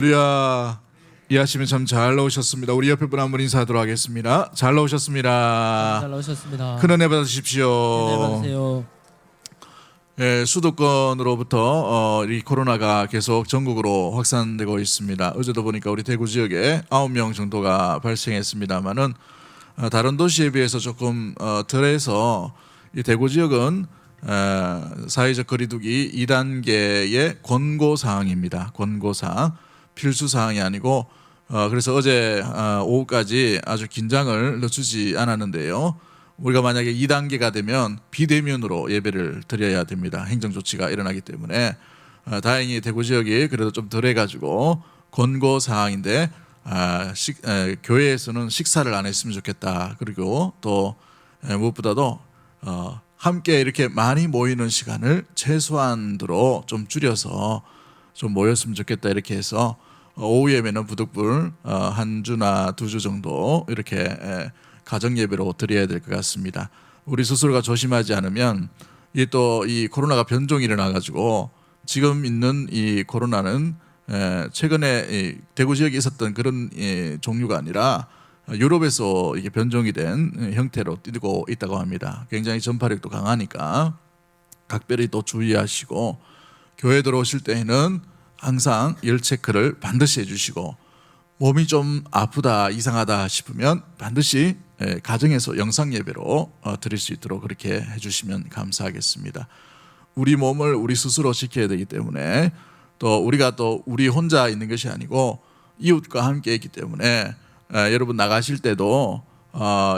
할렐루야. 이해하시면 참 잘 나오셨습니다. 우리 옆에 분 한 분 인사하도록 하겠습니다. 잘 나오셨습니다. 잘 나오셨습니다. 큰 은혜 받으십시오. 네, 받으세요. 예, 수도권으로부터 이 코로나가 계속 전국으로 확산되고 있습니다. 어제도 보니까 우리 대구 지역에 9명 정도가 발생했습니다만은 다른 도시에 비해서 조금 덜해서 이 대구 지역은 사회적 거리두기 2단계의 권고 사항입니다. 권고 사항, 필수 사항이 아니고 그래서 어제 오후까지 아주 긴장을 늦추지 않았는데요. 우리가 만약에 2단계가 되면 비대면으로 예배를 드려야 됩니다. 행정조치가 일어나기 때문에 다행히 대구 지역이 그래도 좀 덜해가지고 권고 사항인데 교회에서는 식사를 안 했으면 좋겠다. 그리고 또 무엇보다도 함께 이렇게 많이 모이는 시간을 최소한으로 좀 줄여서 좀 모였으면 좋겠다. 이렇게 해서 오후 예배는 부득불 한 주나 두 주 정도 이렇게 가정 예배로 드려야 될 것 같습니다. 우리 스스로가 조심하지 않으면 이 코로나가 변종이 일어나 가지고 지금 있는 이 코로나는 최근에 대구 지역에 있었던 그런 종류가 아니라 유럽에서 이게 변종이 된 형태로 띄고 있다고 합니다. 굉장히 전파력도 강하니까 각별히 또 주의하시고 교회 들어오실 때에는 항상 열 체크를 반드시 해주시고 몸이 좀 아프다 이상하다 싶으면 반드시 가정에서 영상 예배로 드릴 수 있도록 그렇게 해주시면 감사하겠습니다. 우리 몸을 우리 스스로 지켜야 되기 때문에 또 우리가 또 우리 혼자 있는 것이 아니고 이웃과 함께 있기 때문에 여러분 나가실 때도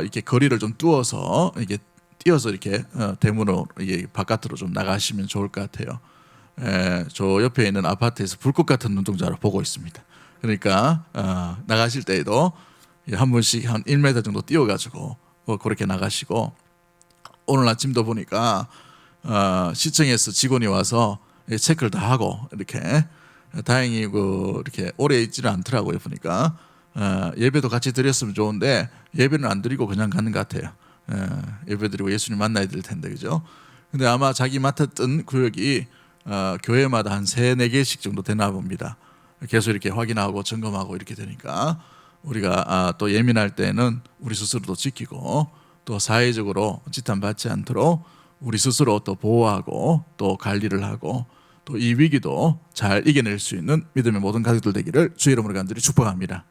이렇게 거리를 좀 두어서 이렇게 띄어서 이렇게 대문으로 이게 바깥으로 좀 나가시면 좋을 것 같아요. 저 옆에 있는 아파트에서 불꽃 같은 눈동자를 보고 있습니다. 그러니까 나가실 때에도 한 분씩 한 1m 정도 띄어가지고 그렇게 나가시고 오늘 아침도 보니까 시청에서 직원이 와서 체크를 다 하고 이렇게 다행히 이렇게 오래 있지는 않더라고요. 보니까 예배도 같이 드렸으면 좋은데 예배는 안 드리고 그냥 가는 것 같아요. 예배 드리고 예수님 만나야 될 텐데 그죠? 근데 아마 자기 맡았던 구역이 교회마다 한 3-4개씩 정도 되나 봅니다. 계속 이렇게 확인하고 점검하고 이렇게 되니까 우리가 또 예민할 때는 우리 스스로도 지키고 또 사회적으로 지탄받지 않도록 우리 스스로 또 보호하고 또 관리를 하고 또 이 위기도 잘 이겨낼 수 있는 믿음의 모든 가족들 되기를 주의 이름으로 간절히 축복합니다.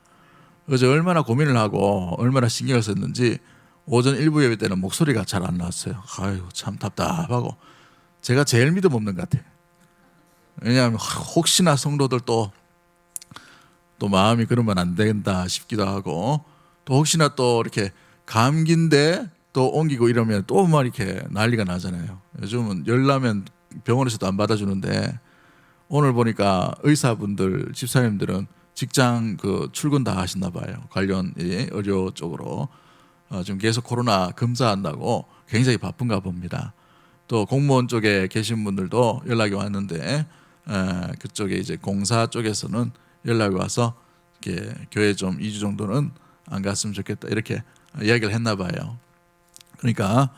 어제 얼마나 고민을 하고 얼마나 신경을 썼는지 오전 1부 예배 때는 목소리가 잘 안 나왔어요. 아유 참 답답하고 제가 제일 믿음 없는 것 같아요. 왜냐하면 혹시나 성도들 또 마음이 그러면 안 된다 싶기도 하고 또 혹시나 또 이렇게 감기인데 또 옮기고 이러면 또 막 이렇게 난리가 나잖아요. 요즘은 열나면 병원에서도 안 받아주는데 오늘 보니까 의사분들 집사님들은 직장 출근 다 하시나 봐요. 관련 의료 쪽으로 지금 계속 코로나 검사한다고 굉장히 바쁜가 봅니다. 또 공무원 쪽에 계신 분들도 연락이 왔는데 그쪽에 이제 공사 쪽에서는 연락이 와서 이렇게 교회 좀 2주 정도는 안 갔으면 좋겠다 이렇게 이야기를 했나 봐요. 그러니까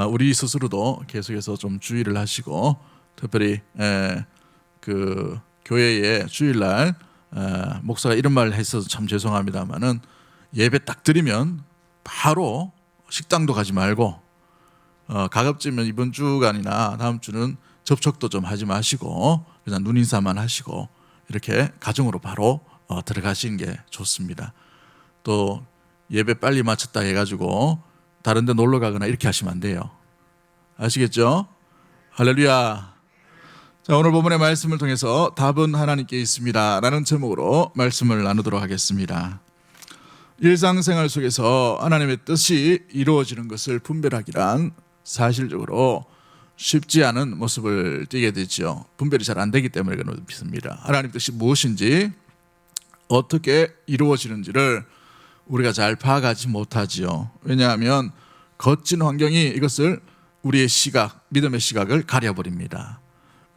우리 스스로도 계속해서 좀 주의를 하시고 특별히 교회에 주일날 목사가 이런 말을 했어서 참 죄송합니다만은 예배 딱 드리면 바로 식당도 가지 말고 가급적이면 이번 주간이나 다음 주는 접촉도 좀 하지 마시고 그냥 눈인사만 하시고 이렇게 가정으로 바로 들어가시는 게 좋습니다. 또 예배 빨리 마쳤다 해가지고 다른 데 놀러 가거나 이렇게 하시면 안 돼요. 아시겠죠? 할렐루야. 자, 오늘 본문의 말씀을 통해서 답은 하나님께 있습니다 라는 제목으로 말씀을 나누도록 하겠습니다. 일상생활 속에서 하나님의 뜻이 이루어지는 것을 분별하기란 사실적으로 쉽지 않은 모습을 띠게 되죠. 분별이 잘 안 되기 때문에 그렇습니다. 하나님의 뜻이 무엇인지 어떻게 이루어지는지를 우리가 잘 파악하지 못하지요. 왜냐하면 거친 환경이 이것을 우리의 시각, 믿음의 시각을 가려버립니다.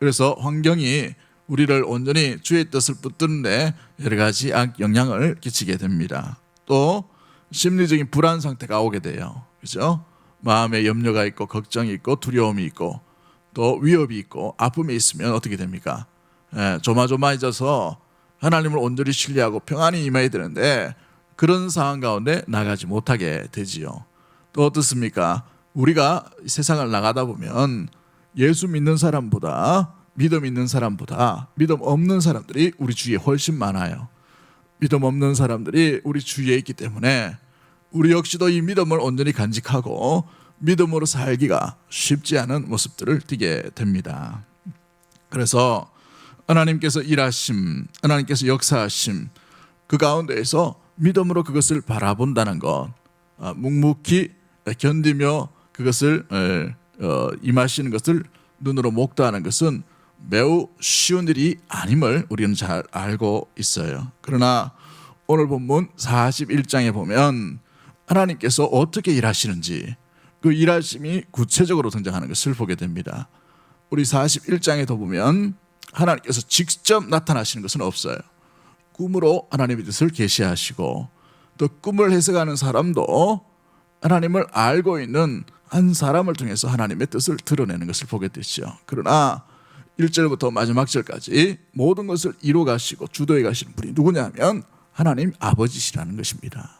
그래서 환경이 우리를 온전히 주의 뜻을 붙드는데 여러 가지 영향을 끼치게 됩니다. 또 심리적인 불안 상태가 오게 돼요. 그렇죠? 마음에 염려가 있고 걱정이 있고 두려움이 있고 또 위협이 있고 아픔이 있으면 어떻게 됩니까? 조마조마해져서 하나님을 온전히 신뢰하고 평안히 임해야 되는데 그런 상황 가운데 나가지 못하게 되지요. 또 어떻습니까? 우리가 세상을 나가다 보면 예수 믿는 사람보다 믿음 있는 사람보다 믿음 없는 사람들이 우리 주위에 훨씬 많아요. 믿음 없는 사람들이 우리 주위에 있기 때문에 우리 역시도 이 믿음을 온전히 간직하고 믿음으로 살기가 쉽지 않은 모습들을 띠게 됩니다. 그래서 하나님께서 일하심, 하나님께서 역사하심, 그 가운데에서 믿음으로 그것을 바라본다는 것, 묵묵히 견디며 그것을 임하시는 것을 눈으로 목도하는 것은 매우 쉬운 일이 아님을 우리는 잘 알고 있어요. 그러나 오늘 본문 41장에 보면 하나님께서 어떻게 일하시는지 그 일하심이 구체적으로 등장하는 것을 보게 됩니다. 우리 41장에도 보면 하나님께서 직접 나타나시는 것은 없어요. 꿈으로 하나님의 뜻을 계시하시고 또 꿈을 해석하는 사람도 하나님을 알고 있는 한 사람을 통해서 하나님의 뜻을 드러내는 것을 보게 되죠. 그러나 1절부터 마지막 절까지 모든 것을 이루어 가시고 주도해 가시는 분이 누구냐면 하나님 아버지시라는 것입니다.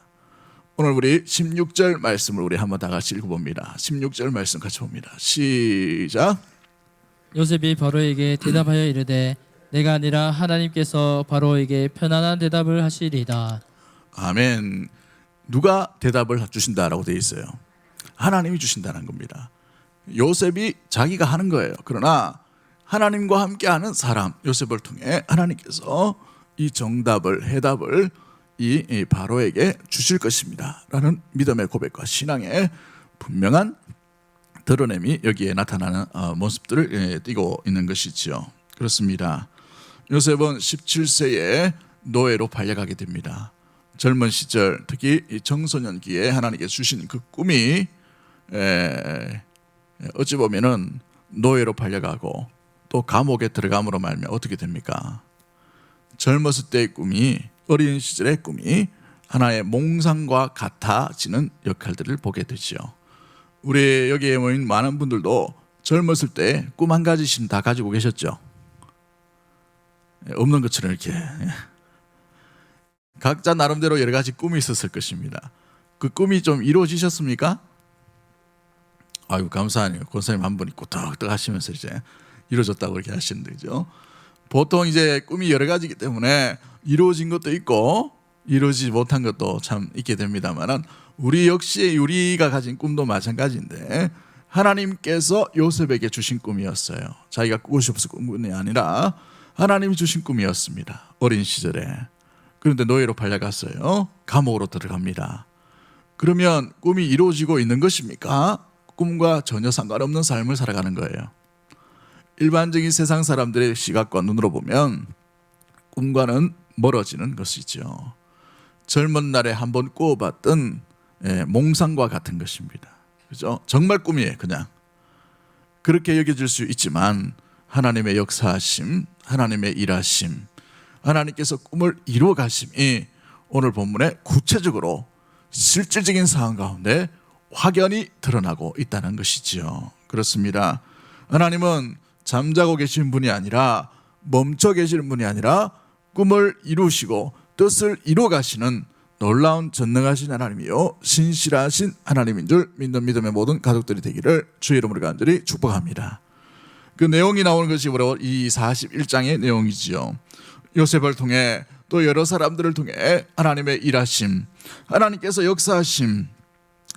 오늘 우리 16절 말씀을 우리 한번 다 같이 읽어봅니다. 16절 말씀 같이 봅니다. 시작. 요셉이 바로에게 대답하여 이르되 내가 아니라 하나님께서 바로에게 편안한 대답을 하시리이다. 아멘. 누가 대답을 주신다라고 되어 있어요? 하나님이 주신다는 겁니다. 요셉이 자기가 하는 거예요. 그러나 하나님과 함께하는 사람 요셉을 통해 하나님께서 이 정답을 해답을 이 바로에게 주실 것입니다 라는 믿음의 고백과 신앙의 분명한 드러냄이 여기에 나타나는 모습들을 띠고 있는 것이지요. 그렇습니다. 요셉은 17세에 노예로 팔려가게 됩니다. 젊은 시절 특히 이 청소년기에 하나님께서 주신 그 꿈이 어찌 보면은 노예로 팔려가고 또 감옥에 들어감으로 말미암아 어떻게 됩니까? 젊었을 때의 꿈이 어린 시절의 꿈이 하나의 몽상과 같아지는 역할들을 보게 되죠. 우리 여기에 모인 많은 분들도 젊었을 때 꿈 한 가지씩 다 가지고 계셨죠? 없는 것처럼 이렇게 각자 나름대로 여러 가지 꿈이 있었을 것입니다. 그 꿈이 좀 이루어지셨습니까? 아이고 감사하네요. 권사님 한 분이 꾸덕꾸덕 하시면서 이제 이루어졌다고 이렇게 하시는데 그죠? 보통 이제 꿈이 여러 가지이기 때문에 이루어진 것도 있고 이루어지지 못한 것도 참 있게 됩니다만 우리 역시 우리가 가진 꿈도 마찬가지인데 하나님께서 요셉에게 주신 꿈이었어요. 자기가 꾸고 싶어서 꾼 꿈이 아니라 하나님이 주신 꿈이었습니다. 어린 시절에. 그런데 노예로 팔려갔어요. 감옥으로 들어갑니다. 그러면 꿈이 이루어지고 있는 것입니까? 꿈과 전혀 상관없는 삶을 살아가는 거예요. 일반적인 세상 사람들의 시각과 눈으로 보면 꿈과는 멀어지는 것이죠. 젊은 날에 한번 꾸어봤던 몽상과 같은 것입니다. 그죠? 정말 꿈이에요. 그냥 그렇게 여겨질 수 있지만 하나님의 역사하심, 하나님의 일하심, 하나님께서 꿈을 이루어 가심이 오늘 본문에 구체적으로 실질적인 상황 가운데 확연히 드러나고 있다는 것이지요. 그렇습니다. 하나님은 잠자고 계신 분이 아니라 멈춰 계시는 분이 아니라 꿈을 이루시고 뜻을 이루어 가시는 놀라운 전능하신 하나님이요 신실하신 하나님인 줄 믿는 믿음의 모든 가족들이 되기를 주의 이름으로 간절히 축복합니다. 그 내용이 나오는 것이 바로 이 41장의 내용이지요. 요셉을 통해 또 여러 사람들을 통해 하나님의 일하심, 하나님께서 역사하심,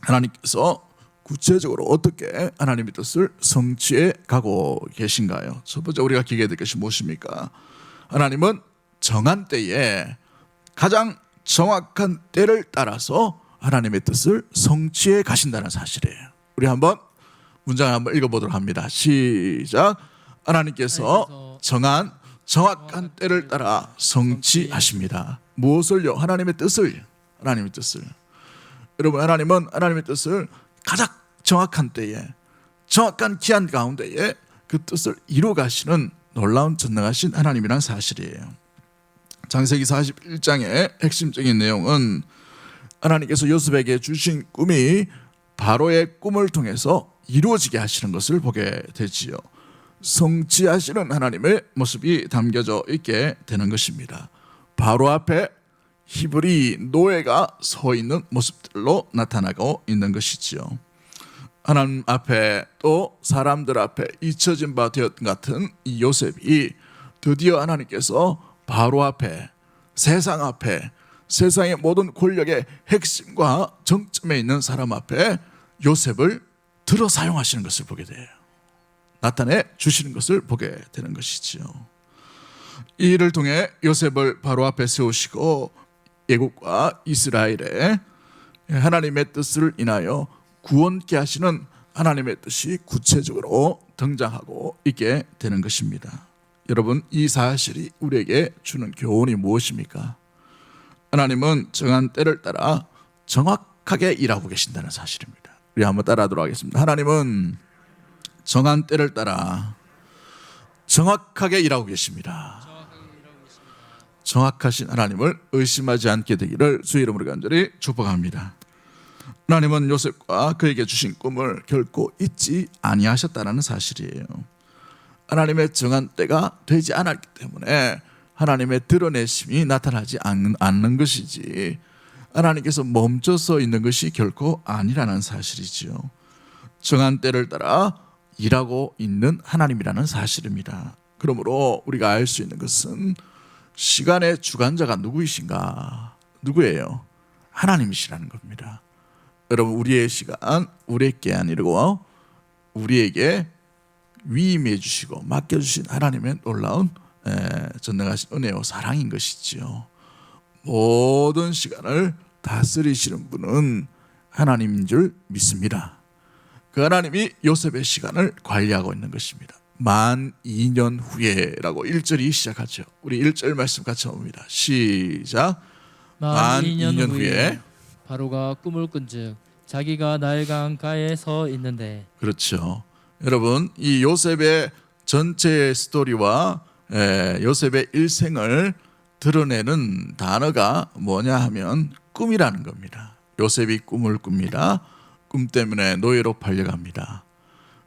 하나님께서 구체적으로 어떻게 하나님의 뜻을 성취해 가고 계신가요? 첫 번째 우리가 기억해야 될 것이 무엇입니까? 하나님은 정한 때에 가장 정확한 때를 따라서 하나님의 뜻을 성취해 가신다는 사실이에요. 우리 한번 문장을 한번 읽어보도록 합니다. 시작. 하나님께서 정한 정확한 때를 따라 성취하십니다. 무엇을요? 하나님의 뜻을. 하나님의 뜻을. 여러분 하나님은 하나님의 뜻을 가장 정확한 때에 정확한 기한 가운데에 그 뜻을 이루어 가시는 놀라운 전능하신 하나님이라는 사실이에요. 창세기 41장의 핵심적인 내용은 하나님께서 요셉에게 주신 꿈이 바로의 꿈을 통해서 이루어지게 하시는 것을 보게 되지요. 성취하시는 하나님의 모습이 담겨져 있게 되는 것입니다. 바로 앞에 히브리 노예가 서 있는 모습들로 나타나고 있는 것이지요. 하나님 앞에 또 사람들 앞에 잊혀진 바 되었던 같은 이 요셉이 드디어 하나님께서 바로 앞에 세상 앞에 세상의 모든 권력의 핵심과 정점에 있는 사람 앞에 요셉을 들어 사용하시는 것을 보게 돼요. 나타내 주시는 것을 보게 되는 것이지요. 이 일을 통해 요셉을 바로 앞에 세우시고 애국과 이스라엘의 하나님의 뜻을 인하여 구원케 하시는 하나님의 뜻이 구체적으로 등장하고 있게 되는 것입니다. 여러분, 이 사실이 우리에게 주는 교훈이 무엇입니까? 하나님은 정한 때를 따라 정확하게 일하고 계신다는 사실입니다. 우리 한번 따라하도록 하겠습니다. 하나님은 정한 때를 따라 정확하게 일하고 계십니다. 정확하신 하나님을 의심하지 않게 되기를 주의 이름으로 간절히 축복합니다. 하나님은 요셉과 그에게 주신 꿈을 결코 잊지 아니하셨다는 사실이에요. 하나님의 정한 때가 되지 않았기 때문에 하나님의 드러내심이 나타나지 않는 것이지 하나님께서 멈춰서 있는 것이 결코 아니라는 사실이지요. 정한 때를 따라 일하고 있는 하나님이라는 사실입니다. 그러므로 우리가 알 수 있는 것은 시간의 주관자가 누구이신가? 누구예요? 하나님이시라는 겁니다. 여러분, 우리의 시간 우리에게 아니고 우리에게 위임해 주시고 맡겨주신 하나님의 놀라운 전능하신 은혜와 사랑인 것이지요. 모든 시간을 다스리시는 분은 하나님인 줄 믿습니다. 그 하나님이 요셉의 시간을 관리하고 있는 것입니다. 만 2년 후에라고 1절이 시작하죠. 우리 1절 말씀 같이 봅니다. 시작. 만 2년 후에 바로가 꿈을 꾼즉 자기가 나일 강가에 서 있는데. 그렇죠. 여러분, 이 요셉의 전체 스토리와 요셉의 일생을 드러내는 단어가 뭐냐 하면 꿈이라는 겁니다. 요셉이 꿈을 꿉니다. 꿈 때문에 노예로 팔려갑니다.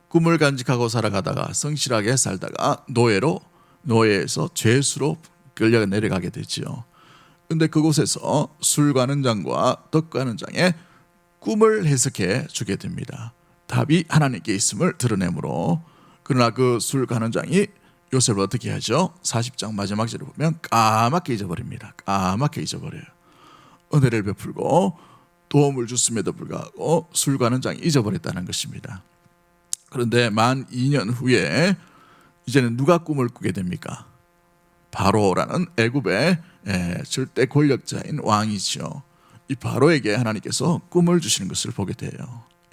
꿈을 간직하고 살아가다가 성실하게 살다가 노예에서 죄수로 끌려 내려가게 되지요. 근데 그곳에서 술 가는 장과 떡 가는 장에 꿈을 해석해 주게 됩니다. 답이 하나님께 있음을 드러내므로. 그러나 그 술 가는 장이 요셉을 어떻게 하죠? 40장 마지막 절을 보면 까맣게 잊어버립니다. 까맣게 잊어버려요. 은혜를 베풀고 도움을 줬음에도 불구하고 술 가는 장이 잊어버렸다는 것입니다. 그런데 만 2년 후에 이제는 누가 꿈을 꾸게 됩니까? 바로라는 애굽의 절대 권력자인 왕이죠. 이 바로에게 하나님께서 꿈을 주시는 것을 보게 돼요.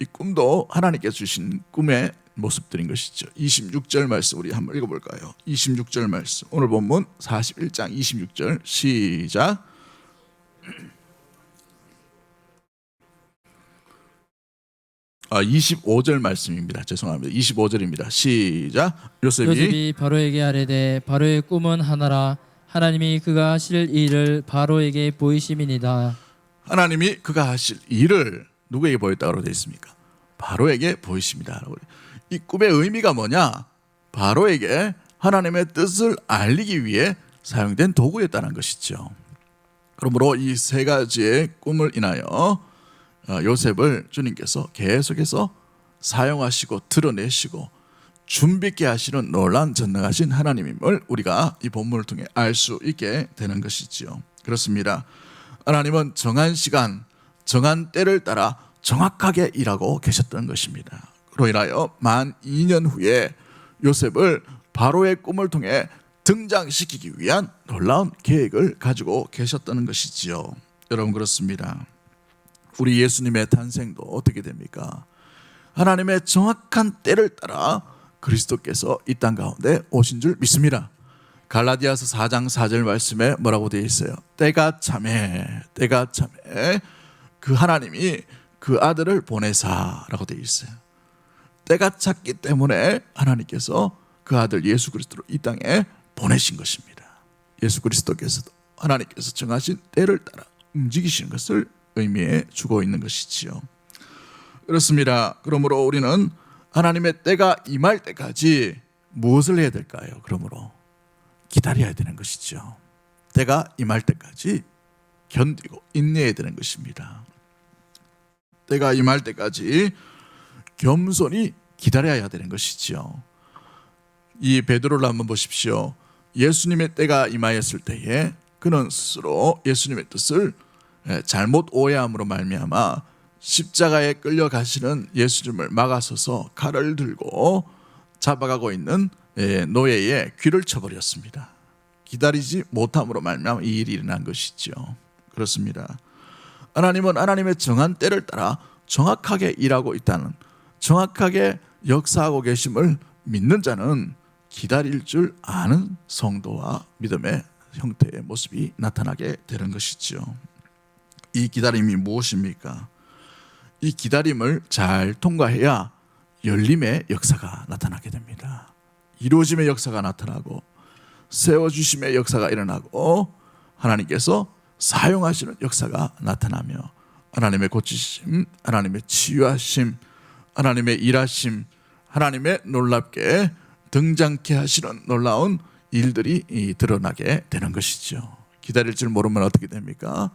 이 꿈도 하나님께서 주신 꿈의 모습들인 것이죠. 26절 말씀 우리 한번 읽어볼까요? 26절 말씀, 오늘 본문 41장 26절 시작. 아, 25절 말씀입니다. 죄송합니다. 25절입니다. 시작. 요셉이 바로에게 아뢰되 바로의 꿈은 하나라. 하나님이 그가 하실 일을 바로에게 보이심이니이다. 하나님이 그가 하실 일을 누구에게 보였다고 되어 있습니까? 바로에게 보이십니다. 이 꿈의 의미가 뭐냐? 바로에게 하나님의 뜻을 알리기 위해 사용된 도구였다는 것이죠. 그러므로 이 세 가지의 꿈을 인하여 요셉을 주님께서 계속해서 사용하시고 드러내시고 준비케 하시는 놀라운 전능하신 하나님임을 우리가 이 본문을 통해 알 수 있게 되는 것이지요. 그렇습니다. 하나님은 정한 시간, 정한 때를 따라 정확하게 일하고 계셨던 것입니다. 그로 인하여 만 2년 후에 요셉을 바로의 꿈을 통해 등장시키기 위한 놀라운 계획을 가지고 계셨다는 것이지요. 여러분, 그렇습니다. 우리 예수님의 탄생도 어떻게 됩니까? 하나님의 정확한 때를 따라 그리스도께서 이 땅 가운데 오신 줄 믿습니다. 갈라디아서 4장 4절 말씀에 뭐라고 되어 있어요? 때가 참에 그 하나님이 그 아들을 보내사라고 되어 있어요. 때가 찼기 때문에 하나님께서 그 아들 예수 그리스도를 이 땅에 보내신 것입니다. 예수 그리스도께서도 하나님께서 정하신 때를 따라 움직이시는 것을 의미해 주고 있는 것이지요. 그렇습니다. 그러므로 우리는 하나님의 때가 임할 때까지 무엇을 해야 될까요? 그러므로 기다려야 되는 것이죠. 때가 임할 때까지 견디고 인내해야 되는 것입니다. 때가 임할 때까지 겸손히 기다려야 되는 것이지요. 이 베드로를 한번 보십시오. 예수님의 때가 임하였을 때에 그는 스스로 예수님의 뜻을 잘못 오해함으로 말미암아 십자가에 끌려가시는 예수님을 막아서서 칼을 들고 잡아가고 있는 노예의 귀를 쳐버렸습니다. 기다리지 못함으로 말미암아 이 일이 일어난 것이죠. 그렇습니다. 하나님은 하나님의 정한 때를 따라 정확하게 일하고 있다는, 정확하게 역사하고 계심을 믿는 자는 기다릴 줄 아는 성도와 믿음의 형태의 모습이 나타나게 되는 것이죠. 이 기다림이 무엇입니까? 이 기다림을 잘 통과해야 열림의 역사가 나타나게 됩니다. 이루어짐의 역사가 나타나고 세워주심의 역사가 일어나고 하나님께서 사용하시는 역사가 나타나며 하나님의 고치심, 하나님의 치유하심, 하나님의 일하심, 하나님의 놀랍게 등장케 하시는 놀라운 일들이 드러나게 되는 것이죠. 기다릴 줄 모르면 어떻게 됩니까?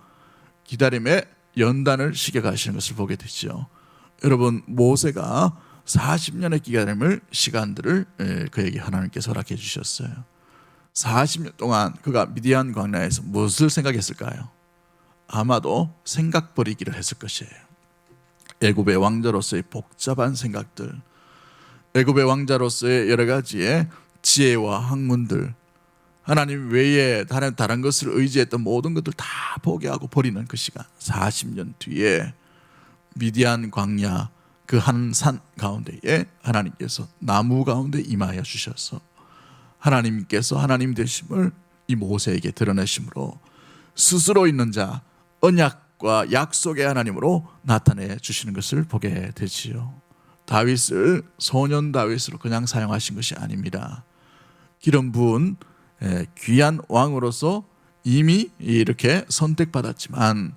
기다림의 연단을 시켜가시는 것을 보게 되죠. 여러분, 모세가 40년의 기다림을 시간들을 그에게 하나님께서 허락해 주셨어요. 40년 동안 그가 미디안 광야에서 무엇을 생각했을까요? 아마도 생각 버리기를 했을 것이에요. 애굽의 왕자로서의 복잡한 생각들, 애굽의 왕자로서의 여러 가지의 지혜와 학문들, 하나님 외에 다른 것을 의지했던 모든 것들 다 포기하고 버리는 그 시간, 40년 뒤에 미디안 광야 그 한 산 가운데에 하나님께서 나무 가운데 임하여 주셔서 하나님께서 하나님 되심을 이 모세에게 드러내심으로 스스로 있는 자, 언약과 약속의 하나님으로 나타내 주시는 것을 보게 되지요. 다윗을 소년 다윗으로 그냥 사용하신 것이 아닙니다. 기름 부은 귀한 왕으로서 이미 이렇게 선택받았지만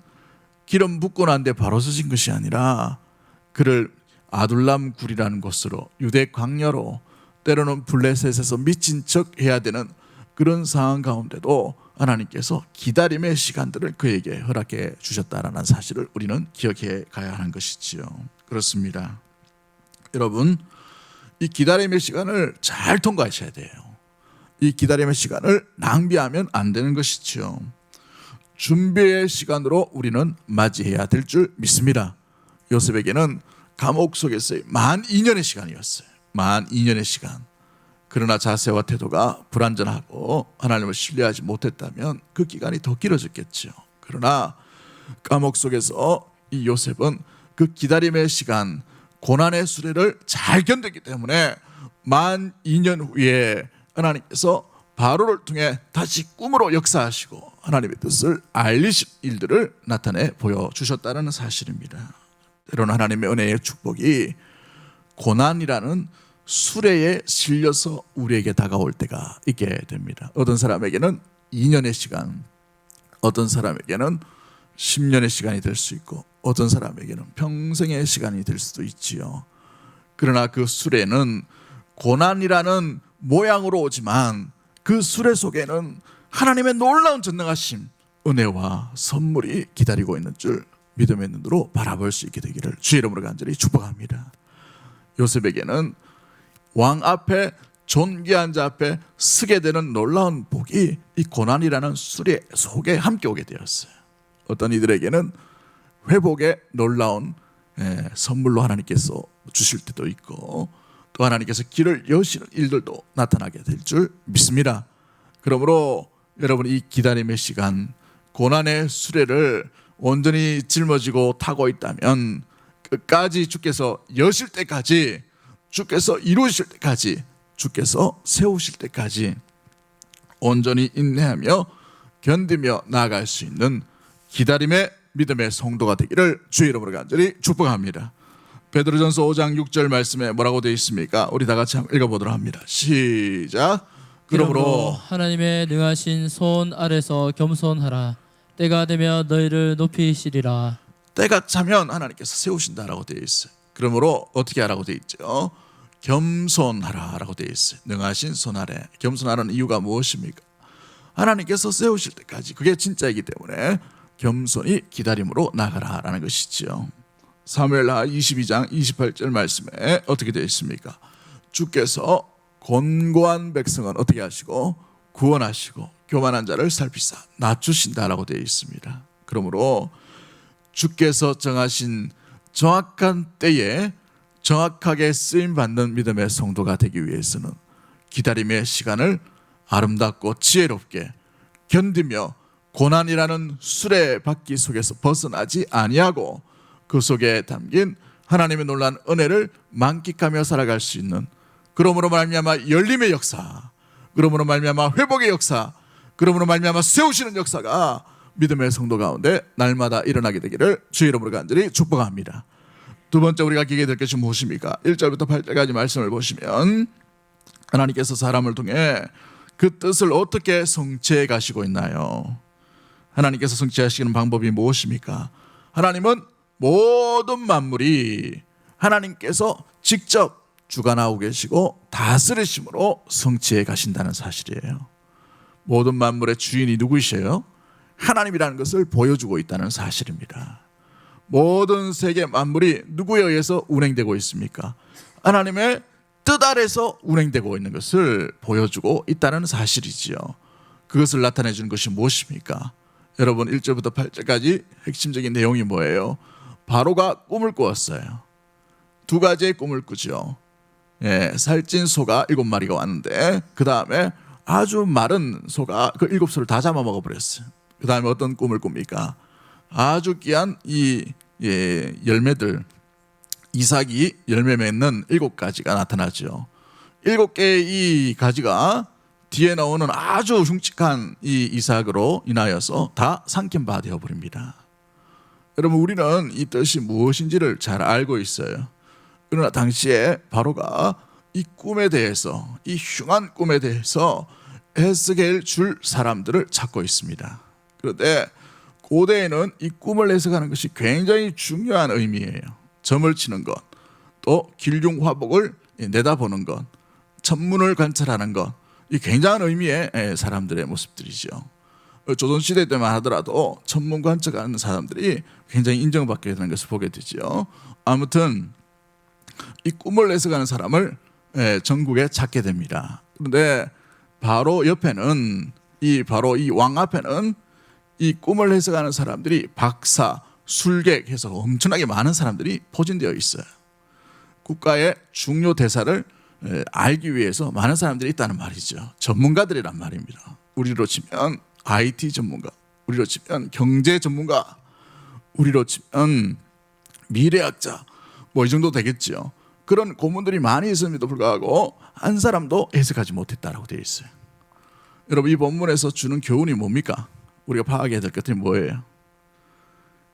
기름 붓고 난 뒤에 바로 서진 것이 아니라 그를 아둘람 굴이라는 곳으로, 유대 광야로, 때로는 블레셋에서 미친 척 해야 되는 그런 상황 가운데도 하나님께서 기다림의 시간들을 그에게 허락해 주셨다라는 사실을 우리는 기억해 가야 하는 것이지요. 그렇습니다. 여러분, 이 기다림의 시간을 잘 통과하셔야 돼요. 이 기다림의 시간을 낭비하면 안 되는 것이지요. 준비의 시간으로 우리는 맞이해야 될 줄 믿습니다. 요셉에게는 감옥 속에서의 만 2년의 시간이었어요. 만 2년의 시간. 그러나 자세와 태도가 불완전하고 하나님을 신뢰하지 못했다면 그 기간이 더 길어졌겠죠. 그러나 감옥 속에서 이 요셉은 그 기다림의 시간, 고난의 수레를 잘 견뎠기 때문에 만 2년 후에 하나님께서 바로를 통해 다시 꿈으로 역사하시고 하나님의 뜻을 알리신 일들을 나타내 보여주셨다는 사실입니다. 때로는 하나님의 은혜의 축복이 고난이라는 수레에 실려서 우리에게 다가올 때가 있게 됩니다. 어떤 사람에게는 2년의 시간, 어떤 사람에게는 10년의 시간이 될 수 있고 어떤 사람에게는 평생의 시간이 될 수도 있지요. 그러나 그 수레는 고난이라는 모양으로 오지만 그 수레 속에는 하나님의 놀라운 전능하심, 은혜와 선물이 기다리고 있는 줄 믿음의 눈으로 바라볼 수 있게 되기를 주의 이름으로 간절히 축복합니다. 요셉에게는 왕 앞에, 존귀한 자 앞에 서게 되는 놀라운 복이 이 고난이라는 수레 속에 함께 오게 되었어요. 어떤 이들에게는 회복의 놀라운 선물로 하나님께서 주실 때도 있고 또 하나님께서 길을 여시는 일들도 나타나게 될 줄 믿습니다. 그러므로 여러분, 이 기다림의 시간, 고난의 수레를 온전히 짊어지고 타고 있다면 끝까지 주께서 여실 때까지, 주께서 이루실 때까지, 주께서 세우실 때까지 온전히 인내하며 견디며 나아갈 수 있는 기다림의 믿음의 성도가 되기를 주의 이름으로 간절히 축복합니다. 베드로전서 5장 6절 말씀에 뭐라고 되어 있습니까? 우리 다 같이 한번 읽어보도록 합니다. 시작. 그러므로 하나님의 능하신 손 아래서 겸손하라. 때가 되면 너희를 높이시리라. 때가 차면 하나님께서 세우신다라고 되어 있어요. 그러므로 어떻게 하라고 되어 있죠? 겸손하라라고 되어 있어요. 능하신 손 아래. 겸손하라는 이유가 무엇입니까? 하나님께서 세우실 때까지 그게 진짜이기 때문에 겸손히 기다림으로 나가라라는 것이지요. 사무엘하 22장 28절 말씀에 어떻게 되어 있습니까? 주께서 곤고한 백성은 어떻게 하시고 구원하시고 교만한 자를 살피사 낮추신다라고 되어 있습니다. 그러므로 주께서 정하신 정확한 때에 정확하게 쓰임받는 믿음의 성도가 되기 위해서는 기다림의 시간을 아름답고 지혜롭게 견디며 고난이라는 수레바퀴 속에서 벗어나지 아니하고 그 속에 담긴 하나님의 놀라운 은혜를 만끽하며 살아갈 수 있는, 그러므로 말미암아 열림의 역사, 그러므로 말미암아 회복의 역사, 그러므로 말미암아 세우시는 역사가 믿음의 성도 가운데 날마다 일어나게 되기를 주의 이름으로 간절히 축복합니다. 두 번째 우리가 기게 될 것이 무엇입니까? 1절부터 8절까지 말씀을 보시면 하나님께서 사람을 통해 그 뜻을 어떻게 성취해 가시고 있나요? 하나님께서 성취하시는 방법이 무엇입니까? 하나님은 모든 만물이 하나님께서 직접 주관하고 계시고 다스리심으로 성취해 가신다는 사실이에요. 모든 만물의 주인이 누구이세요? 하나님이라는 것을 보여주고 있다는 사실입니다. 모든 세계 만물이 누구에 의해서 운행되고 있습니까? 하나님의 뜻 아래서 운행되고 있는 것을 보여주고 있다는 사실이지요. 그것을 나타내 주는 것이 무엇입니까? 여러분 1절부터 8절까지 핵심적인 내용이 뭐예요? 바로가 꿈을 꾸었어요. 두 가지의 꿈을 꾸죠. 살찐 소가 7마리가 왔는데 그 다음에 아주 마른 소가 그 7소를 다 잡아먹어 버렸어요. 그 다음에 어떤 꿈을 꿉니까? 아주 귀한 이 열매들, 이삭이 열매 맺는 7가지가 나타나죠. 7개의 이 가지가 뒤에 나오는 아주 흉측한 이 이삭으로 인하여서 다 삼킨 바 되어버립니다. 여러분 우리는 이 뜻이 무엇인지를 잘 알고 있어요. 그러나 당시에 바로가 이 꿈에 대해서, 이 흉한 꿈에 대해서 해석해 줄 사람들을 찾고 있습니다. 그런데 고대에는 이 꿈을 해석하는 것이 굉장히 중요한 의미예요. 점을 치는 것, 또 길흉화복을 내다보는 것, 천문을 관찰하는 것, 이 굉장한 의미의 사람들의 모습들이죠. 조선시대 때만 하더라도 천문 관찰하는 사람들이 굉장히 인정받게 되는 것을 보게 되죠. 아무튼 이 꿈을 해석하는 사람을 전국에 찾게 됩니다. 그런데 바로 옆에는 바로 이 왕 앞에는 이 꿈을 해석하는 사람들이 박사, 술객 해서 엄청나게 많은 사람들이 포진되어 있어요. 국가의 중요 대사를 알기 위해서 많은 사람들이 있다는 말이죠. 전문가들이란 말입니다. 우리로 치면 IT 전문가, 우리로 치면 경제 전문가, 우리로 치면 미래학자, 뭐 이 정도 되겠죠. 그런 고문들이 많이 있음에도 불구하고 한 사람도 해석하지 못했다라고 되어 있어요. 여러분 이 본문에서 주는 교훈이 뭡니까? 우리가 파악해야 될 것들이 뭐예요?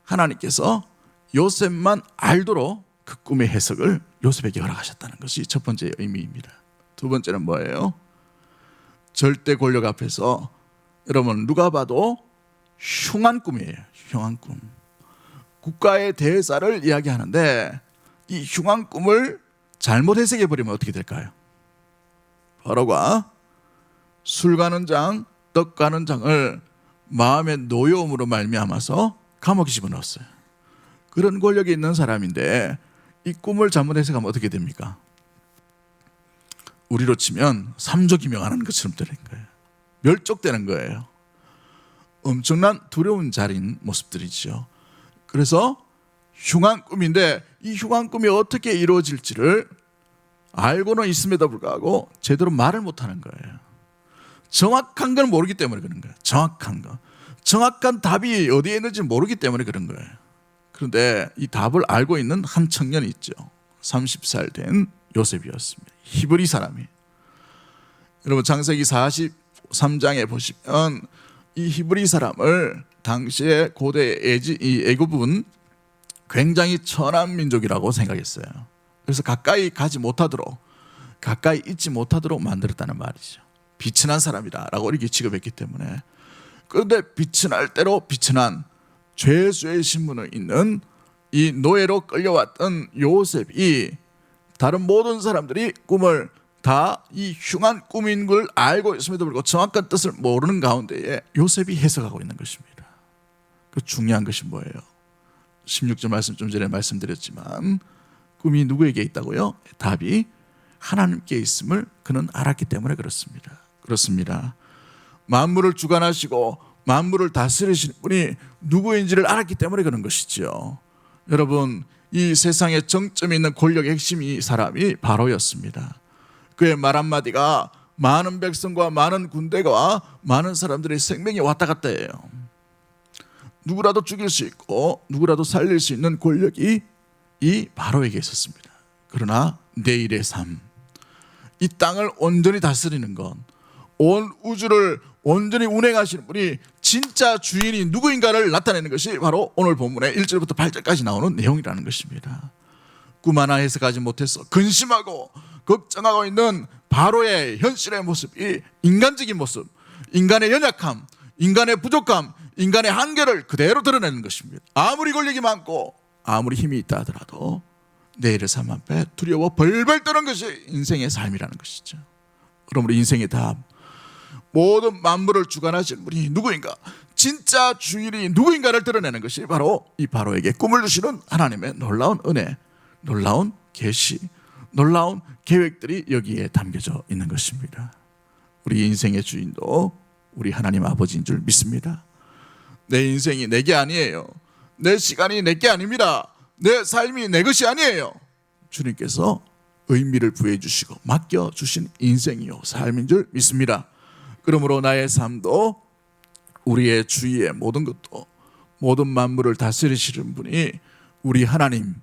하나님께서 요셉만 알도록 그 꿈의 해석을 요셉에게 허락하셨다는 것이 첫 번째 의미입니다. 두 번째는 뭐예요? 절대 권력 앞에서 여러분 누가 봐도 흉한 꿈이에요. 흉한 꿈. 국가의 대사를 이야기하는데 이 흉한 꿈을 잘못 해석해 버리면 어떻게 될까요? 바로가 술 가는 장, 떡 가는 장을 마음의 노여움으로 말미암아서 감옥에 집어넣었어요. 그런 권력이 있는 사람인데 이 꿈을 잘못 해석하면 어떻게 됩니까? 우리로 치면 삼조기명하는 것처럼 되는 거예요. 멸족되는 거예요. 엄청난 두려운 자리인 모습들이죠. 그래서 흉한 꿈인데 이 흉한 꿈이 어떻게 이루어질지를 알고는 있음에도 불구하고 제대로 말을 못하는 거예요. 정확한 걸 모르기 때문에 그런 거예요. 정확한 거. 정확한 답이 어디에 있는지 모르기 때문에 그런 거예요. 그런데 이 답을 알고 있는 한 청년이 있죠. 30살 된 요셉이었습니다. 히브리 사람이. 여러분 창세기 43장에 보시면 이 히브리 사람을 당시에 고대 애굽은 굉장히 천한 민족이라고 생각했어요. 그래서 가까이 가지 못하도록, 가까이 있지 못하도록 만들었다는 말이죠. 비천한 사람이다라고 이렇게 취급했기 때문에. 그런데 비천할 대로 비천한 죄수의 신분을 있는 이 노예로 끌려왔던 요셉이 다른 모든 사람들이 꿈을 다 이 흉한 꿈인 걸 알고 있음에도 불구하고 정확한 뜻을 모르는 가운데에 요셉이 해석하고 있는 것입니다. 그 중요한 것이 뭐예요? 16절 말씀 좀 전에 말씀드렸지만 꿈이 누구에게 있다고요? 답이 하나님께 있음을 그는 알았기 때문에 그렇습니다. 만물을 주관하시고 만물을 다스리시는 분이 누구인지를 알았기 때문에 그런 것이지요. 여러분, 이 세상에 정점이 있는 권력의 핵심이 사람이 바로였습니다. 그의 말 한마디가 많은 백성과 많은 군대가 많은 사람들의 생명이 왔다 갔다 해요. 누구라도 죽일 수 있고 누구라도 살릴 수 있는 권력이 이 바로에게 있었습니다. 그러나 내일의 삶, 이 땅을 온전히 다스리는 건, 온 우주를 온전히 운행하시는 분이 진짜 주인이 누구인가를 나타내는 것이 바로 오늘 본문의 1절부터 8절까지 나오는 내용이라는 것입니다. 꿈 하나 해석하지 못해서 근심하고 걱정하고 있는 바로의 현실의 모습이 인간적인 모습, 인간의 연약함, 인간의 부족함, 인간의 한계를 그대로 드러내는 것입니다. 아무리 권력이 많고 아무리 힘이 있다 하더라도 내일의 삶 앞에 두려워 벌벌 떠는 것이 인생의 삶이라는 것이죠. 그러므로 인생의 답, 모든 만물을 주관하시는 분이 누구인가, 진짜 주인이 누구인가를 드러내는 것이 바로 이 바로에게 꿈을 주시는 하나님의 놀라운 은혜, 놀라운 계시, 놀라운 계획들이 여기에 담겨져 있는 것입니다. 우리 인생의 주인도 우리 하나님 아버지인 줄 믿습니다. 내 인생이 내게 아니에요. 내 시간이 내게 아닙니다. 내 삶이 내 것이 아니에요. 주님께서 의미를 부여해 주시고 맡겨주신 인생이요 삶인 줄 믿습니다. 그러므로 나의 삶도 우리의 주위의 모든 것도 모든 만물을 다스리시는 분이 우리 하나님,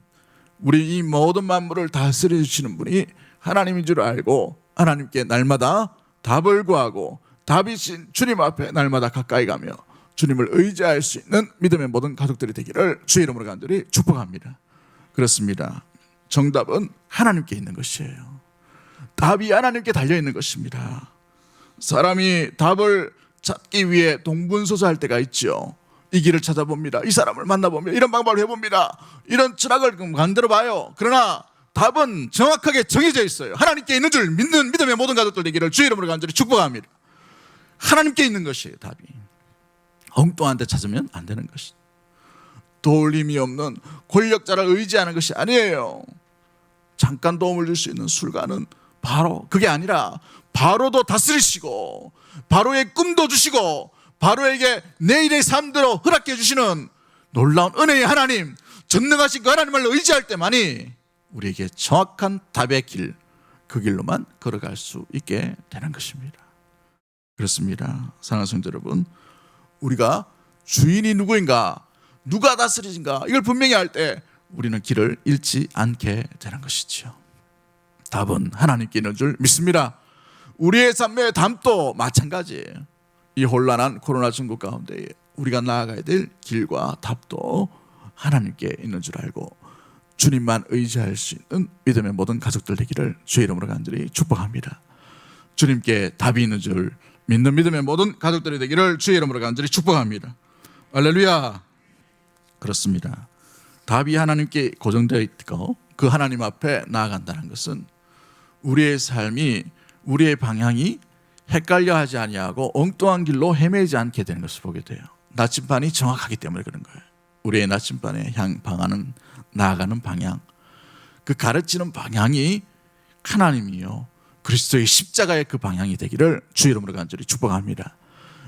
우리 이 모든 만물을 다스리시는 분이 하나님인 줄 알고 하나님께 날마다 답을 구하고 답이신 주님 앞에 날마다 가까이 가며 주님을 의지할 수 있는 믿음의 모든 가족들이 되기를 주의 이름으로 간절히 축복합니다. 그렇습니다. 정답은 하나님께 있는 것이에요. 답이 하나님께 달려있는 것입니다. 사람이 답을 찾기 위해 동분서주할 때가 있죠. 이 길을 찾아봅니다. 이 사람을 만나봅니다. 이런 방법을 해봅니다. 이런 철학을 만들어봐요. 그러나 답은 정확하게 정해져 있어요. 하나님께 있는 줄 믿는 믿음의 모든 가족들 되기를 주의 이름으로 간절히 축복합니다. 하나님께 있는 것이에요. 답이 엉뚱한 데 찾으면 안 되는 것이죠. 도울림이 없는 권력자를 의지하는 것이 아니에요. 잠깐 도움을 줄 수 있는 술가는 바로 그게 아니라 바로도 다스리시고 바로의 꿈도 주시고 바로에게 내일의 삶대로 허락해 주시는 놀라운 은혜의 하나님, 전능하신 그 하나님을 의지할 때만이 우리에게 정확한 답의 길, 그 길로만 걸어갈 수 있게 되는 것입니다. 그렇습니다. 사랑하는 성도 여러분, 우리가 주인이 누구인가, 누가 다스리신가, 이걸 분명히 할 때 우리는 길을 잃지 않게 되는 것이죠. 답은 하나님께 있는 줄 믿습니다. 우리의 삶의 답도 마찬가지예요. 이 혼란한 코로나 중국 가운데 우리가 나아가야 될 길과 답도 하나님께 있는 줄 알고 주님만 의지할 수 있는 믿음의 모든 가족들 되기를 주의 이름으로 간절히 축복합니다. 주님께 답이 있는 줄 믿는 믿음의 모든 가족들이 되기를 주의 이름으로 간절히 축복합니다. 할렐루야. 그렇습니다. 답이 하나님께 고정되어 있고 그 하나님 앞에 나아간다는 것은 우리의 삶이, 우리의 방향이 헷갈려 하지 아니하고 엉뚱한 길로 헤매지 않게 되는 것을 보게 돼요. 나침반이 정확하기 때문에 그런 거예요. 우리의 나침반에 방하는, 나아가는 방향, 그 가르치는 방향이 하나님이요 그리스도의 십자가의 그 방향이 되기를 주의 이름으로 간절히 축복합니다.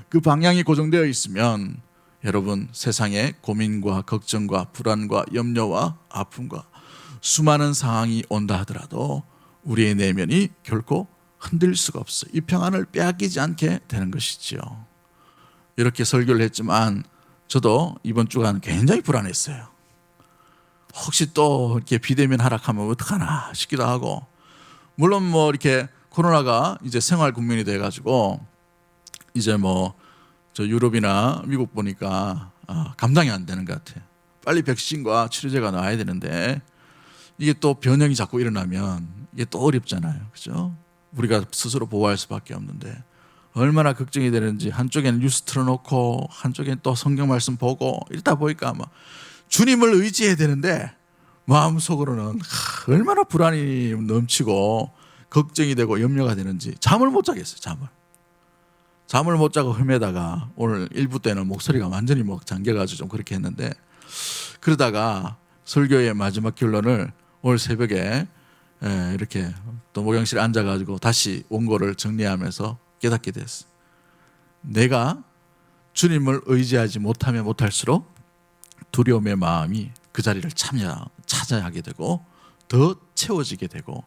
그 방향이 고정되어 있으면 여러분, 세상의 고민과 걱정과 불안과 염려와 아픔과 수많은 상황이 온다 하더라도 우리의 내면이 결코 흔들릴 수가 없어요. 이 평안을 빼앗기지 않게 되는 것이죠. 이렇게 설교를 했지만 저도 이번 주간 굉장히 불안했어요. 혹시 또 이렇게 비대면 하락하면 어떡하나 싶기도 하고, 물론 뭐 이렇게 코로나가 이제 생활 국면이 돼가지고 이제 뭐 저 유럽이나 미국 보니까 감당이 안 되는 것 같아요. 빨리 백신과 치료제가 나와야 되는데 이게 또 변형이 자꾸 일어나면 이게 또 어렵잖아요. 그죠? 우리가 스스로 보호할 수밖에 없는데 얼마나 걱정이 되는지, 한쪽에는 뉴스 틀어놓고 한쪽에는 또 성경 말씀 보고 이러다 보니까 막 주님을 의지해야 되는데 마음속으로는 얼마나 불안이 넘치고 걱정이 되고 염려가 되는지 잠을 못 자겠어요. 잠을 못 자고 헤매다가 오늘 일부 때는 목소리가 완전히 잠겨가지고 좀 그렇게 했는데, 그러다가 설교의 마지막 결론을 오늘 새벽에 이렇게 또 목양실에 앉아가지고 다시 원고를 정리하면서 깨닫게 됐어요. 내가 주님을 의지하지 못하면 못할수록 두려움의 마음이 그 자리를 차지하게 되고 더 채워지게 되고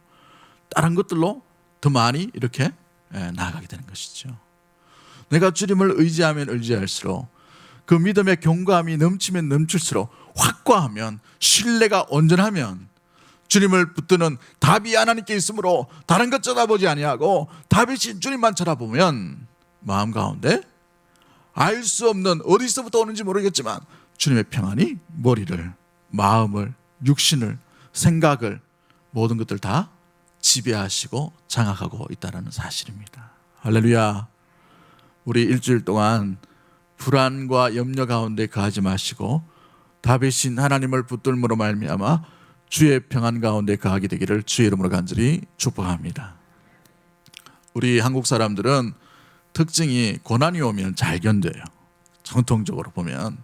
다른 것들로 더 많이 이렇게 나아가게 되는 것이죠. 내가 주님을 의지하면 의지할수록 그 믿음의 경감이 넘치면 넘칠수록 확고하면 신뢰가 온전하면 주님을 붙드는 답이 하나님께 있으므로 다른 것 쳐다보지 아니하고 답이신 주님만 쳐다보면 마음 가운데 알 수 없는 어디서부터 오는지 모르겠지만 주님의 평안이 머리를, 마음을, 육신을, 생각을 모든 것들 다 지배하시고 장악하고 있다는 사실입니다. 할렐루야. 우리 일주일 동안 불안과 염려 가운데 거하지 마시고 다윗신 하나님을 붙들므로 말미암아 주의 평안 가운데 거하게 되기를 주의 이름으로 간절히 축복합니다. 우리 한국 사람들은 특징이 고난이 오면 잘 견뎌요. 전통적으로 보면.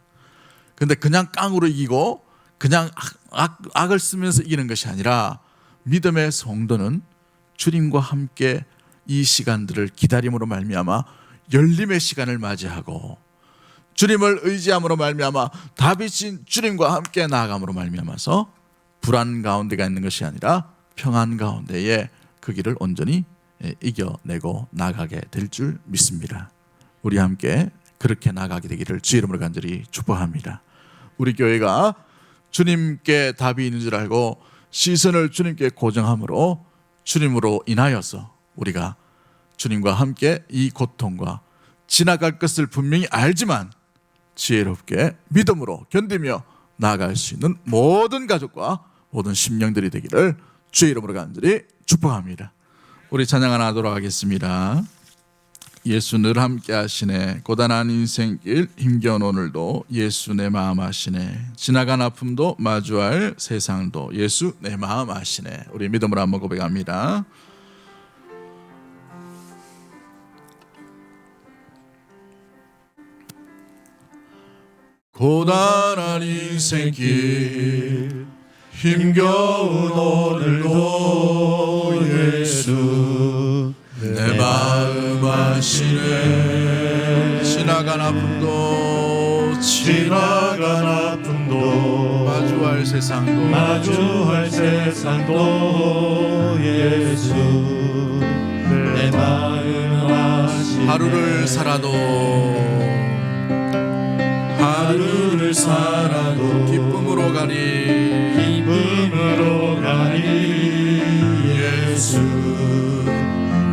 근데 그냥 깡으로 이기고 그냥 악을 쓰면서 이기는 것이 아니라 믿음의 성도는 주님과 함께 이 시간들을 기다림으로 말미암아 열림의 시간을 맞이하고 주님을 의지함으로 말미암아 다윗인 주님과 함께 나아감으로 말미암아서 불안 가운데가 있는 것이 아니라 평안 가운데에 그 길을 온전히 이겨내고 나가게 될 줄 믿습니다. 우리 함께 그렇게 나가게 되기를 주의 이름으로 간절히 축복합니다. 우리 교회가 주님께 답이 있는 줄 알고 시선을 주님께 고정함으로 주님으로 인하여서 우리가 주님과 함께 이 고통과 지나갈 것을 분명히 알지만 지혜롭게 믿음으로 견디며 나아갈 수 있는 모든 가족과 모든 심령들이 되기를 주의 이름으로 간절히 축복합니다. 우리 찬양 하나 하도록 하겠습니다. 예수 늘 함께 하시네. 고단한 인생길 힘겨운 오늘도 예수 내 마음 아시네. 지나간 아픔도 마주할 세상도 예수 내 마음 아시네. 우리 믿음으로 한번 고백합니다. 고단한 인생길 힘겨운 오늘도 예수 내 마음 아시네. 지나간 아픔도 마주할 세상도 예수 내 마음 아시네. 하루를 살아도 기쁨으로 가니 예수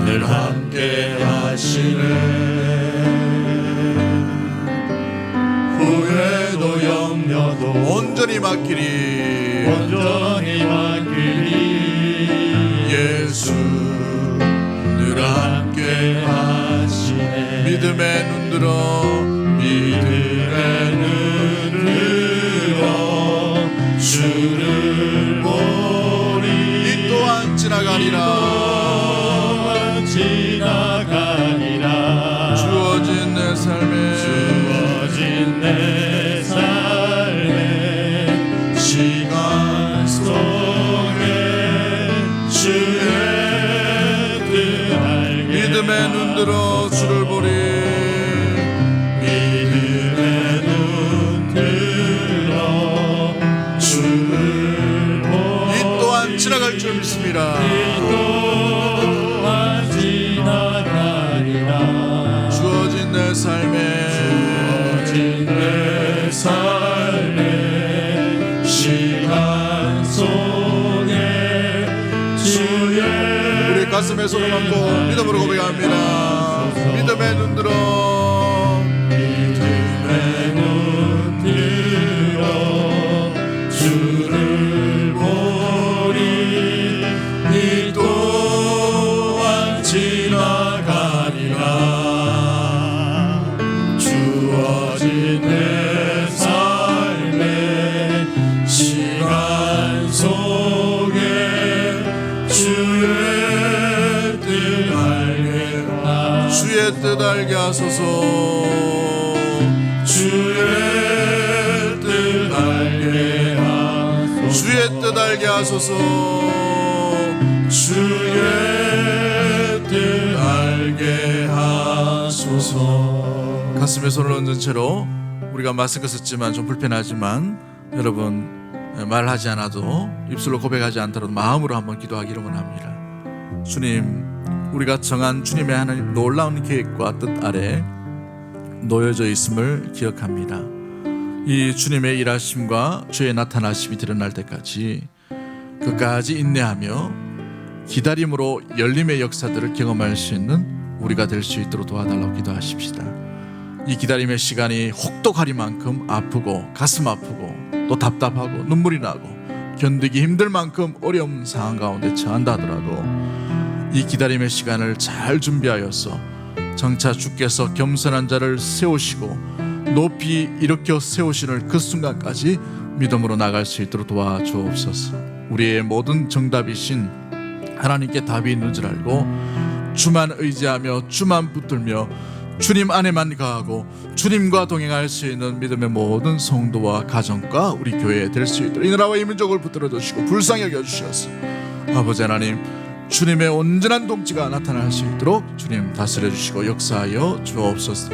늘 함께 하시네. 후회도 염려도 온전히 맡기리 예수 늘 함께 하시네. 믿음의 눈 들어 주를 보리. 이 또한 지나가리라. 주어진 내 삶에 시간 속에 주의 뜻 알게 믿음의 눈 들어 주를 보리. 믿음의 눈 들어 주를 보리. 이 또한 지나갈 줄 믿습니다. 이 또한 지나가리라. 주어진 내 삶에 시간 속에 주의 우리 가슴에 손을 얹고 믿음으로 고백합니다. 믿음의 눈 들어 주를 보리. 이 또한 지나가리라. 주어진 내 삶에 시간 속에 주의 뜻 알게 하소서. 주의 뜻 알게 하소서. 주의 뜻 알게 하소서. 주의 뜻 알게 하소서. 가슴에 손을 얹은 채로 우리가 마스크 썼지만 좀 불편하지만 여러분 말하지 않아도 입술로 고백하지 않더라도 마음으로 한번 기도하기를 원합니다. 주님, 우리가 정한 주님의 하나님 놀라운 계획과 뜻 아래 놓여져 있음을 기억합니다. 이 주님의 일하심과 주의 나타나심이 드러날 때까지 끝까지 인내하며 기다림으로 열림의 역사들을 경험할 수 있는 우리가 될 수 있도록 도와달라고 기도하십시다. 이 기다림의 시간이 혹독하리만큼 아프고 가슴 아프고 또 답답하고 눈물이 나고 견디기 힘들 만큼 어려운 상황 가운데 처한다 하더라도 이 기다림의 시간을 잘 준비하여서 정차 주께서 겸손한 자를 세우시고 높이 일으켜 세우시는 그 순간까지 믿음으로 나갈 수 있도록 도와주옵소서. 우리의 모든 정답이신 하나님께 답이 있는 줄 알고 주만 의지하며 주만 붙들며 주님 안에만 거하고 주님과 동행할 수 있는 믿음의 모든 성도와 가정과 우리 교회에 될 수 있도록 이 나라와 이 민족을 붙들어 주시고 불쌍히 여겨주셔서 아버지 하나님, 주님의 온전한 동지가 나타날 수 있도록 주님 다스려 주시고 역사하여 주옵소서.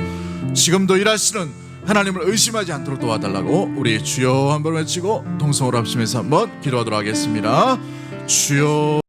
지금도 일하시는 하나님을 의심하지 않도록 도와달라고 우리 주여 한번 외치고 동성으로 합심해서 한번 기도하도록 하겠습니다. 주여.